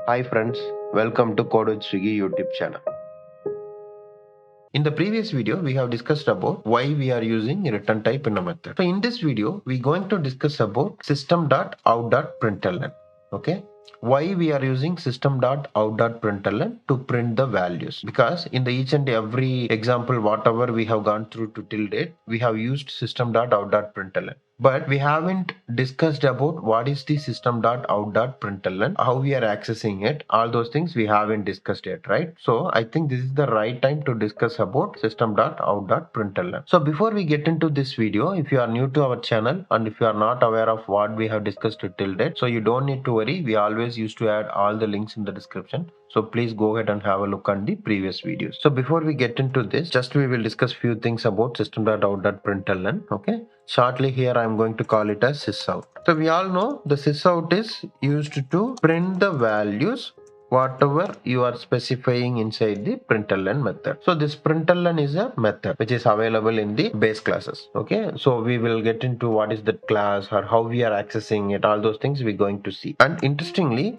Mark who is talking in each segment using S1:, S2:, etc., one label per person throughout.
S1: Hi friends, welcome to codewithsugi YouTube channel. In the previous video, we have discussed about why we are using return type in a method. So in this video, we're going to discuss about system.out.println. Okay. Why we are using system.out.println to print the values, because in the each and every example whatever we have gone through to till date, we have used system.out.println, but we haven't discussed about what is the system.out.println, how we are accessing it. All those things we haven't discussed yet, right? So I think this is the right time to discuss about system.out.println. So before we get into this video, if you are new to our channel and if you are not aware of what we have discussed till date, so you don't need to worry. We always used to add all the links in the description. So please go ahead and have a look on the previous videos. So before we get into this, just we will discuss few things about system.out.println. Okay. Shortly here I am going to call it as sysout. So we all know the sysout is used to print the values whatever you are specifying inside the println method. So this println is a method which is available in the base classes. Okay, so we will get into what is the class or how we are accessing it. All those things we're going to see. And interestingly,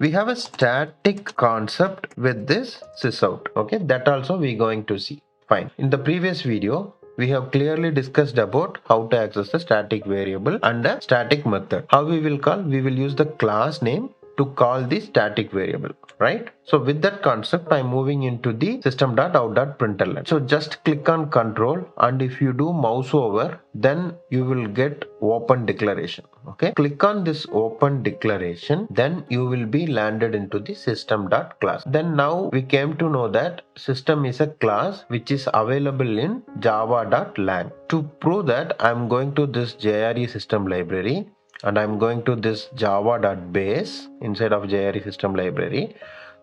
S1: we have a static concept with this sysout. Okay, that also we're going to see. Fine. In the previous video, we have clearly discussed about how to access the static variable and a static method. How we will call? We will use the class name to call the static variable, right? So with that concept, I'm moving into the system.out.println. So just click on control, and if you do mouse over, then you will get open declaration. Okay, click on this open declaration, then you will be landed into the system.class. Then now we came to know that system is a class which is available in java.lang. To prove that, I'm going to this JRE system library and I'm going to this java.base inside of JRE system library,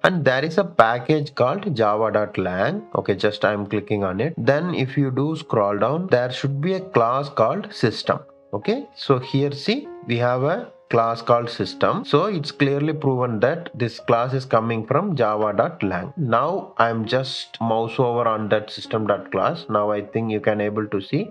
S1: and there is a package called java.lang. Okay, just I'm clicking on it. Then if you do scroll down, there should be a class called system. Okay, so here see, we have a class called system. So it's clearly proven that this class is coming from java.lang. Now I'm just mouse over on that system.class. Now I think you can able to see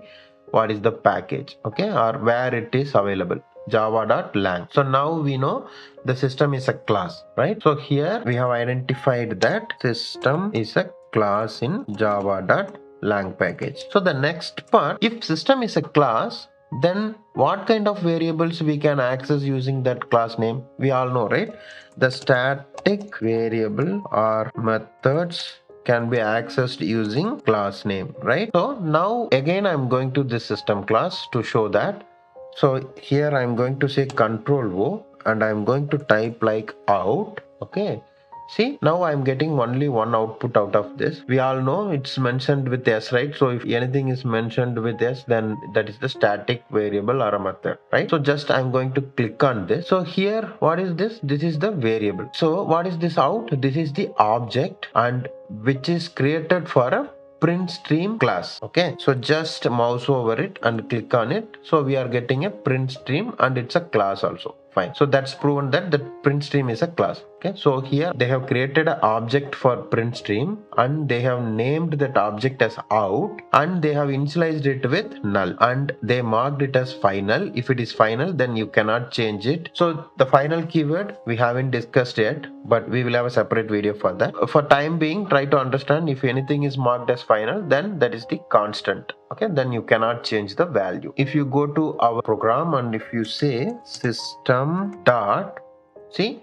S1: what is the package, okay, or where it is available, java.lang. So now we know the system is a class, right? So here we have identified that system is a class in java.lang package. So the next part, if system is a class, then what kind of variables we can access using that class name? We all know, right? The static variable or methods can be accessed using class name, right? So now again I'm going to this system class to show that. So here I'm going to say control O and I'm going to type like out. Okay, see, now I'm getting only one output out of this. We all know it's mentioned with S, right? So if anything is mentioned with S, then that is the static variable or a method, right? So just I'm going to click on this. So here, what is this? This is the variable. So what is this out? This is the object, and which is created for a print stream class. Okay, so just mouse over it and click on it. So we are getting a print stream and it's a class also. Fine. So that's proven that the print stream is a class. Okay, so here they have created an object for print stream and they have named that object as out and they have initialized it with null and they marked it as final. If it is final, then you cannot change it. So the final keyword we haven't discussed yet, but we will have a separate video for that. For time being, try to understand if anything is marked as final, then that is the constant. Okay, then you cannot change the value. If you go to our program and if you say system dot, see,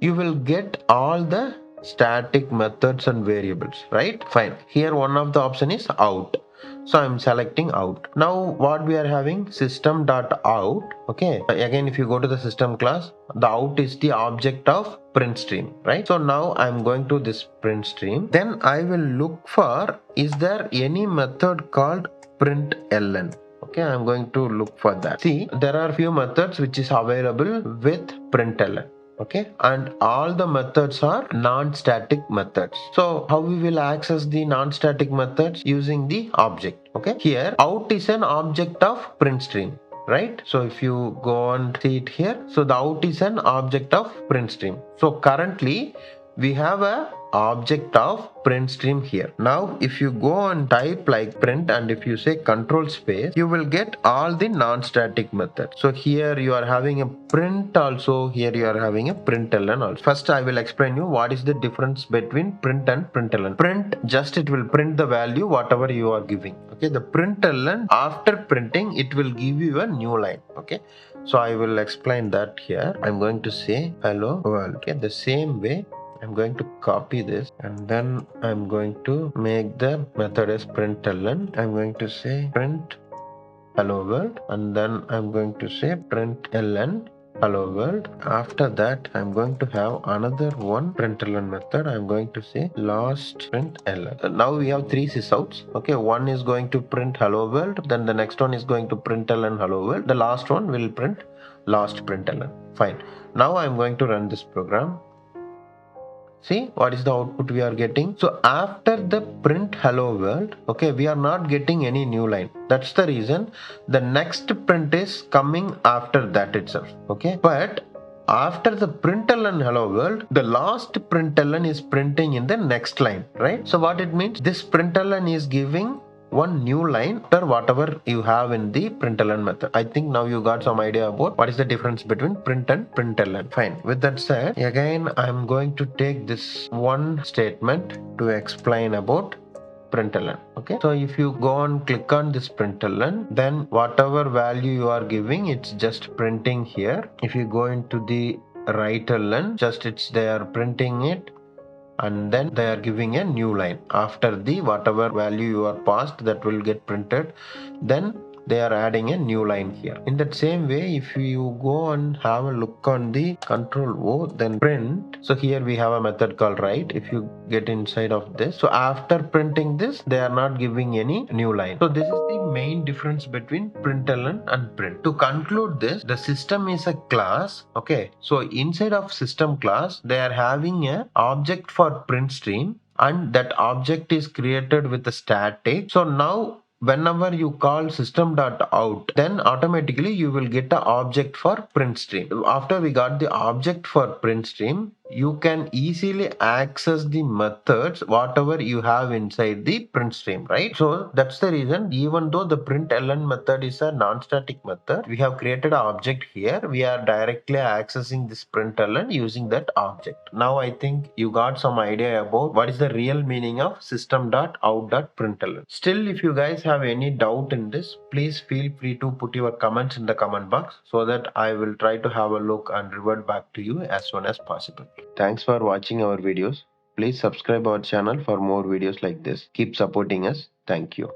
S1: you will get all the static methods and variables, right? Fine. Here one of the option is out. So I'm selecting out. Now what we are having, system.out. Okay, again if you go to the system class, the out is the object of print stream, right? So now I'm going to this print stream. Then I will look for, is there any method called println? Okay, I'm going to look for that. See, there are few methods which is available with println. Okay, and all the methods are non-static methods. So how we will access the non-static methods? Using the object. Okay, here out is an object of print stream, right? So if you go and see it here, so the out is an object of print stream. So currently we have a object of print stream here. Now if you go and type like print and if you say control space, you will get all the non-static methods. So here you are having a print also, here you are having a println also. First I will explain you what is the difference between print and println. Print, just it will print the value whatever you are giving. Okay, the println, after printing it will give you a new line. Okay, so I will explain that here. I'm going to say hello world. Okay, the same way I'm going to copy this and then I'm going to make the method as println. I'm going to say print hello world and then I'm going to say println hello world. After that I'm going to have another one println method. I'm going to say last println. Now we have three sysouts. Okay, one is going to print hello world, then the next one is going to println hello world, the last one will print last println. Fine. Now I'm going to run this program. See what is the output we are getting. So after the print hello world, okay, we are not getting any new line. That's the reason the next print is coming after that itself. Okay, but after the println hello world, the last println is printing in the next line, right? So what it means, this println is giving one new line after whatever you have in the println method. I think now you got some idea about what is the difference between print and println. Fine. With that said, again I'm going to take this one statement to explain about println. Okay, so if you go and click on this println, then whatever value you are giving, it's just printing here. If you go into the writerlen, just they are printing it and then they are giving a new line after the whatever value you are passed, that will get printed, then they are adding a new line here. In that same way, if you go and have a look on the control O, then print, so here we have a method called write. If you get inside of this, so after printing this, they are not giving any new line. So this is the main difference between println and print. To conclude this, the system is a class. Okay, so inside of system class, they are having a object for print stream, and that object is created with a static. So now whenever you call system.out, then automatically you will get the object for print stream. After we got the object for print stream, you can easily access the methods whatever you have inside the print stream, right? So that's the reason, even though the println method is a non-static method, we have created an object here. We are directly accessing this println using that object. Now I think you got some idea about what is the real meaning of system.out.println. Still, if you guys have any doubt in this, please feel free to put your comments in the comment box so that I will try to have a look and revert back to you as soon as possible. Thanks for watching our videos. Please subscribe our channel for more videos like this. Keep supporting us. Thank you.